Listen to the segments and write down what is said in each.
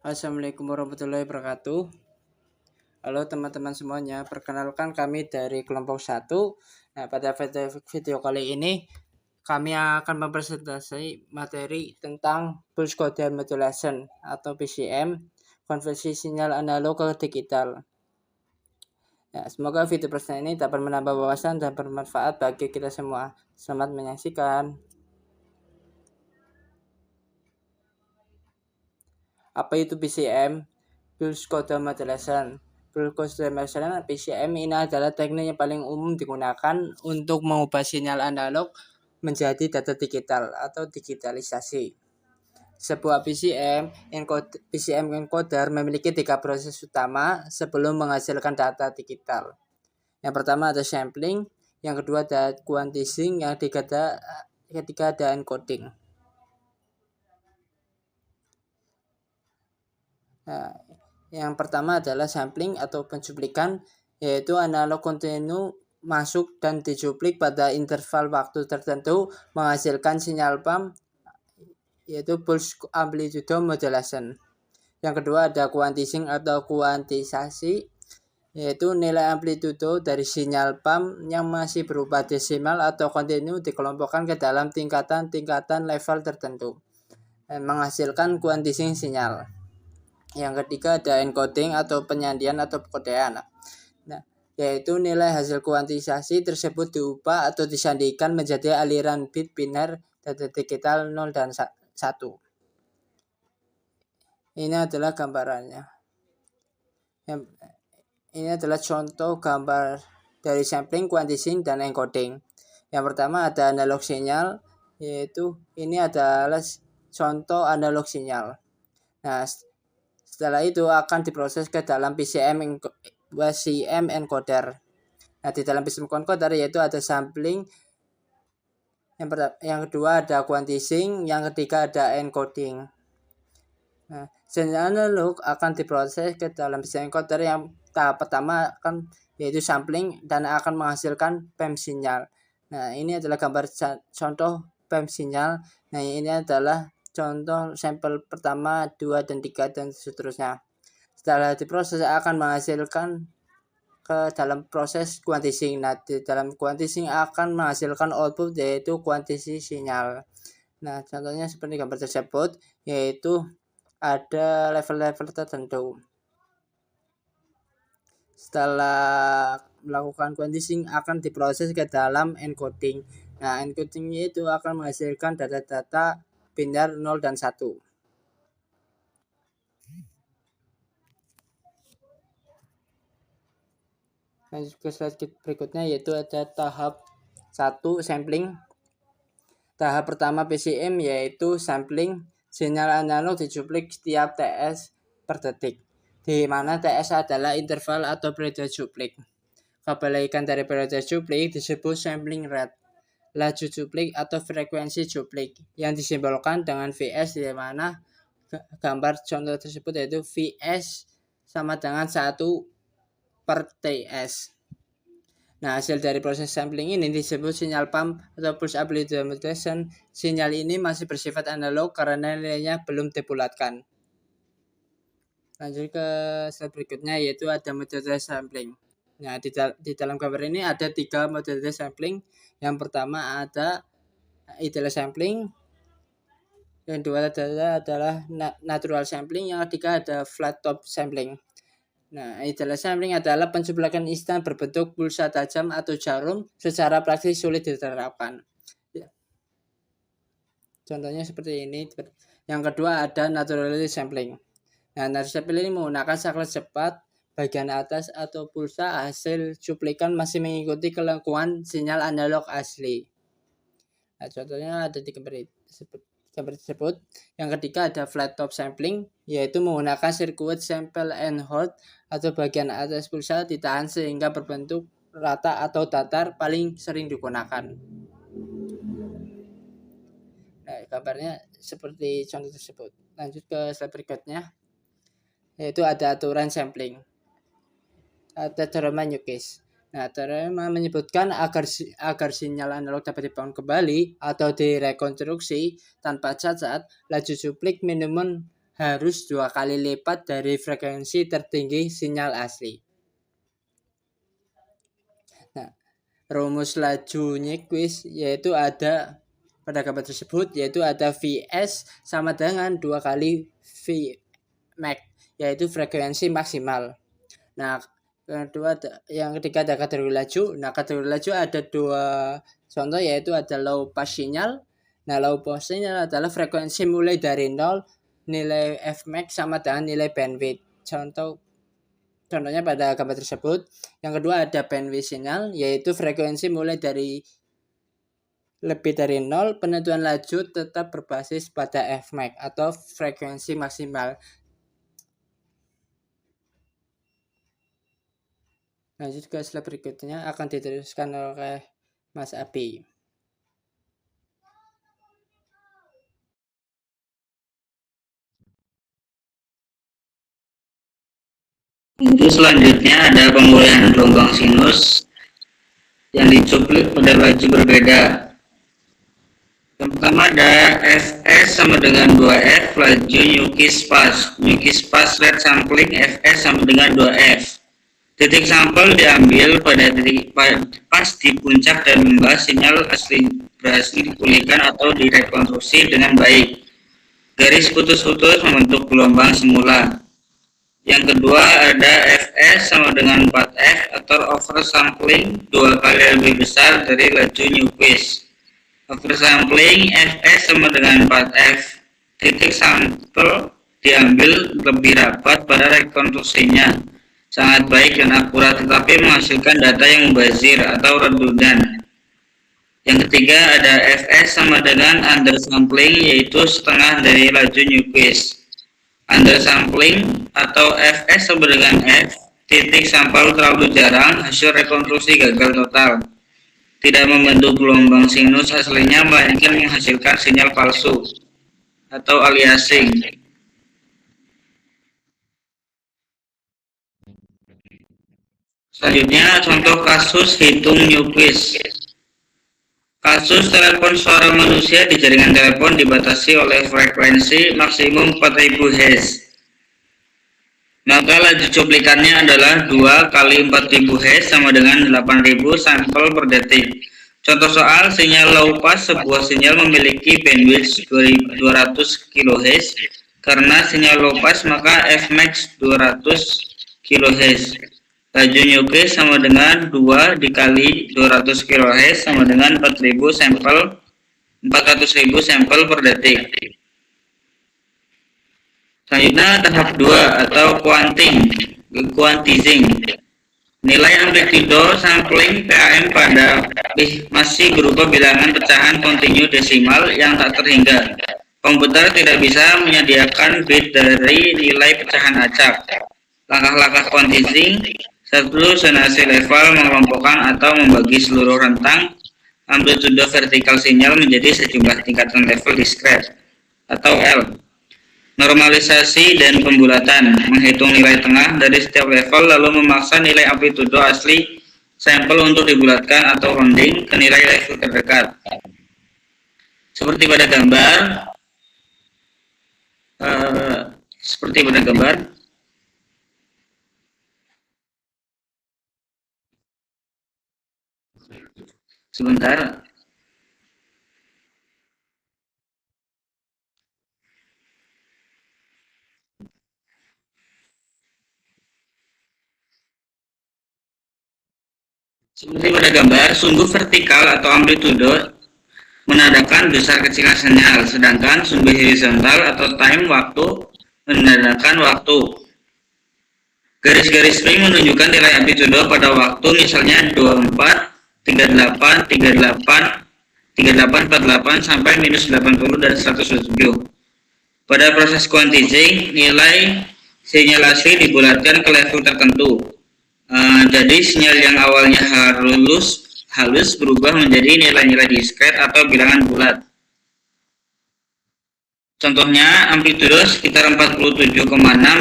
Assalamualaikum warahmatullahi wabarakatuh. Halo teman-teman semuanya, perkenalkan kami dari kelompok 1. Nah, pada video kali ini kami akan mempresentasi materi tentang Pulse Code Modulation atau PCM, konversi sinyal analog ke digital. Ya, semoga video presentasi ini dapat menambah wawasan dan bermanfaat bagi kita semua. Selamat menyaksikan. Apa itu PCM? Pulse Code Modulation. Pulse Code Modulation PCM ini adalah teknik yang paling umum digunakan untuk mengubah sinyal analog menjadi data digital atau digitalisasi. Sebuah PCM encoder memiliki 3 proses utama sebelum menghasilkan data digital. Yang pertama ada sampling, yang kedua ada quantizing, yang ketiga ada encoding. Nah, yang pertama adalah sampling atau pencuplikan, yaitu analog kontinu masuk dan dicuplik pada interval waktu tertentu menghasilkan sinyal pump, yaitu pulse amplitude modulation. Yang kedua ada quantizing atau kuantisasi, yaitu nilai amplitudo dari sinyal pump yang masih berupa desimal atau kontinu dikelompokkan ke dalam tingkatan level tertentu dan menghasilkan quantizing sinyal. Yang ketiga ada encoding atau penyandian atau pekodean. Nah, yaitu nilai hasil kuantisasi tersebut diubah atau disandikan menjadi aliran bit biner data digital 0 dan 1. Ini adalah gambarannya. Ini adalah contoh gambar dari sampling, quantizing, dan encoding. Yang pertama ada analog sinyal, yaitu ini adalah contoh analog sinyal. Nah, setelah itu akan diproses ke dalam PCM encoder. Nah, di dalam PCM encoder yaitu ada sampling, yang kedua ada quantizing, yang ketiga ada encoding. Nah, sinyal analog akan diproses ke dalam PCM encoder yang tahap pertama akan yaitu sampling dan akan menghasilkan PEM sinyal. Nah, ini adalah gambar contoh PEM sinyal. Nah, ini adalah contoh sampel pertama, 2, dan 3, dan seterusnya. Setelah diproses akan menghasilkan ke dalam proses quantizing. Nah, di dalam quantizing akan menghasilkan output yaitu kuantisi sinyal. Nah, contohnya seperti gambar tersebut, yaitu ada level-level tertentu. Setelah melakukan quantizing akan diproses ke dalam encoding. Nah, encoding itu akan menghasilkan data-data biner 0 dan 1. Lanjut ke slide berikutnya yaitu ada tahap 1 sampling. Tahap pertama PCM yaitu sampling, sinyal analog dicuplik setiap TS per detik, di mana TS adalah interval atau periode cuplik. Kebalikan dari periode cuplik disebut sampling rate, laju cuplik atau frekuensi cuplik yang disimbolkan dengan Vs, di mana gambar contoh tersebut yaitu Vs sama dengan 1 per TS. Nah, hasil dari proses sampling ini disebut sinyal pump atau pulse amplitude modulation. Sinyal ini masih bersifat analog karena nilainya belum dibulatkan. Lanjut ke slide berikutnya yaitu ada metode sampling. Nah, di dalam gambar ini ada 3 metode sampling. Yang pertama ada ideal sampling, yang kedua adalah natural sampling, yang ketiga ada flat top sampling. Nah, ideal sampling adalah pencuplikan instan berbentuk pulsa tajam atau jarum, secara praktis sulit diterapkan. Ya. Contohnya seperti ini. Yang kedua ada natural sampling. Nah, natural sampling ini menggunakan saklar cepat, bagian atas atau pulsa hasil cuplikan masih mengikuti kelengkuan sinyal analog asli. Nah, contohnya ada di gambar tersebut. Yang ketiga ada flat top sampling, yaitu menggunakan sirkuit sample and hold atau bagian atas pulsa ditahan sehingga berbentuk rata atau datar, paling sering digunakan. Nah, gambarnya seperti contoh tersebut. Lanjut ke slide berikutnya, yaitu ada aturan sampling. Ada teorema Newcastle. Nah, teorema menyebutkan agar sinyal analog dapat dibangun kembali atau direkonstruksi tanpa cacat, laju cuplik minimum harus 2 kali lipat dari frekuensi tertinggi sinyal asli. Nah, rumus laju Nyquist yaitu ada pada gambar tersebut, yaitu ada Vs sama dengan 2 kali Vmax, yaitu frekuensi maksimal. Nah, yang ketiga ada kategori laju. Nah, kategori laju ada 2 contoh, yaitu ada low pass sinyal. Nah, low pass sinyal adalah frekuensi mulai dari 0, nilai Fmax sama dengan nilai bandwidth. Contohnya pada gambar tersebut. Yang kedua ada bandwidth sinyal, yaitu frekuensi mulai dari lebih dari 0, penentuan laju tetap berbasis pada Fmax atau frekuensi maksimal. Lanjut ke slide berikutnya, akan diteruskan oleh Mas Abi. Untuk selanjutnya ada pemulihan gelombang sinus yang dicuplik pada laju berbeda. Yang pertama ada Fs sama dengan 2F laju Nyquist pass. Nyquist pass rate sampling Fs sama dengan 2F. Titik sampel diambil pada pas di puncak dan membahas sinyal asli berhasil dipulihkan atau direkonstruksi dengan baik. Garis putus-putus membentuk gelombang semula. Yang kedua ada Fs sama dengan 4F atau oversampling 2 kali lebih besar dari laju Nyquist. Oversampling Fs sama dengan 4F. Titik sampel diambil lebih rapat pada rekonstruksinya. Sangat baik dan akurat, tetapi menghasilkan data yang mubazir atau redundan. Yang ketiga ada Fs sama dengan undersampling, yaitu setengah dari laju Nyquist. Undersampling atau Fs sama dengan F, titik sampel terlalu jarang, hasil rekonstruksi gagal total. Tidak membentuk gelombang sinus aslinya, melainkan menghasilkan sinyal palsu atau aliasing. Selanjutnya contoh kasus hitung Nyquist. Kasus telepon suara manusia di jaringan telepon dibatasi oleh frekuensi maksimum 4000 Hz. Maka laju cuplikannya adalah 2 kali 4000 Hz sama dengan 8000 sampel per detik. Contoh soal, sinyal low pass sebuah sinyal memiliki bandwidth 200 kHz. Karena sinyal low pass maka Fmax 200 kHz. Laju Nyquist sama dengan 2 dikali 200 kHz sama dengan 400.000 sampel per detik. Selanjutnya tahap 2 atau quantizing. Nilai amplitudo sampling PAM pada masih berupa bilangan pecahan kontinu desimal yang tak terhingga. Komputer tidak bisa menyediakan bit dari nilai pecahan acak. Langkah-langkah quantizing: 1. Zonasi level, mengelompokkan atau membagi seluruh rentang amplitudo vertikal sinyal menjadi sejumlah tingkatan level diskret atau L. Normalisasi dan pembulatan, menghitung nilai tengah dari setiap level lalu memaksa nilai amplitudo asli sampel untuk dibulatkan atau rounding ke nilai level terdekat. Seperti pada gambar, sebentar. Seperti pada gambar, sumbu vertikal atau amplitudo menandakan besar kecilnya sinyal, sedangkan sumbu horizontal atau time waktu menandakan waktu. Garis-garis ring menunjukkan nilai amplitudo pada waktu, misalnya 24, 38, 38, 38, 48 sampai minus 80 dan 107. Pada proses quantizing, nilai sinyal asli dibulatkan ke level tertentu. Jadi sinyal yang awalnya halus berubah menjadi nilai-nilai diskret atau bilangan bulat. Contohnya, amplitudo sekitar 47,6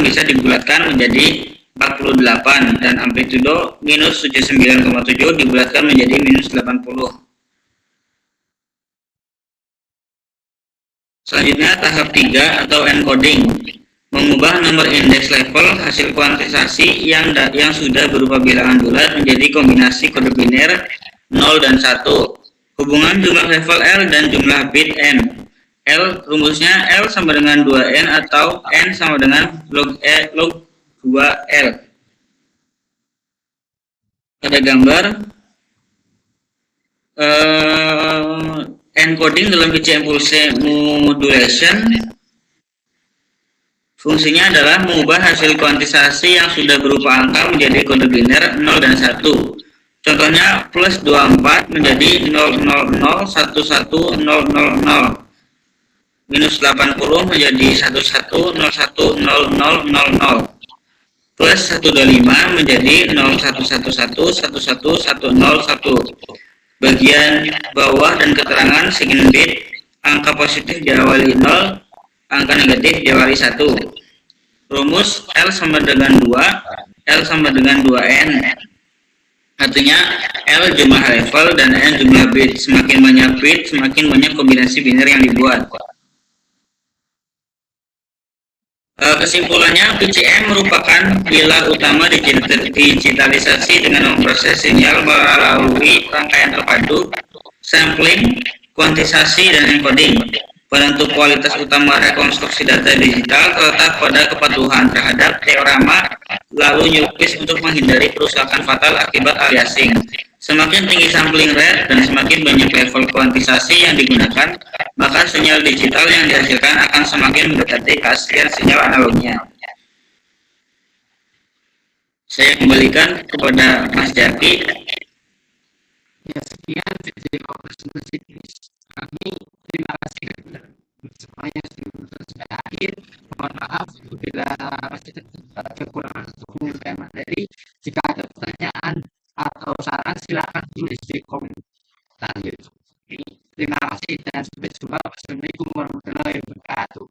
bisa dibulatkan menjadi 48 dan amplitudo minus 79,7 dibulatkan menjadi minus 80. Selanjutnya tahap 3 atau encoding. Mengubah nomor indeks level hasil kuantisasi yang sudah berupa bilangan bulat menjadi kombinasi kode biner 0 dan 1. Hubungan jumlah level L dan jumlah bit N. L rumusnya L sama dengan 2N atau N sama dengan log 2L. Pada gambar encoding dalam PC impulse modulation. Fungsinya adalah mengubah hasil kuantisasi yang sudah berupa angka menjadi kode biner 0 dan 1. Contohnya plus 24 menjadi 0001100, minus 80 menjadi 11010000, plus 125 menjadi 0111110101. Bagian bawah dan keterangan segmen bit, angka positif diawali 0, angka negatif diawali 1. Rumus L sama dengan 2, L sama dengan 2N. Artinya L jumlah level dan N jumlah bit. Semakin banyak bit, semakin banyak kombinasi biner yang dibuat. Kesimpulannya, PCM merupakan pilar utama digitalisasi dengan memproses sinyal melalui rangkaian terpadu, sampling, kuantisasi, dan encoding. Penentu kualitas utama rekonstruksi data digital terletak pada kepatuhan terhadap teorema lalu nyelukis untuk menghindari kerusakan fatal akibat aliasing. Semakin tinggi sampling rate dan semakin banyak level kuantisasi yang digunakan, maka sinyal digital yang dihasilkan akan semakin mendekati keaslian sinyal analognya. Saya kembalikan kepada Mas Jaki. Ya, sekian video presentasi kami. Terima kasih semuanya sudah hadir. Mohon maaf bila masih ada kekurangan untuk menyampaikan materi. Jika ada pertanyaan atau saran, silakan tulis di komentar YouTube. Terima kasih dan sampai jumpa. Wassalamualaikum warahmatullahi wabarakatuh.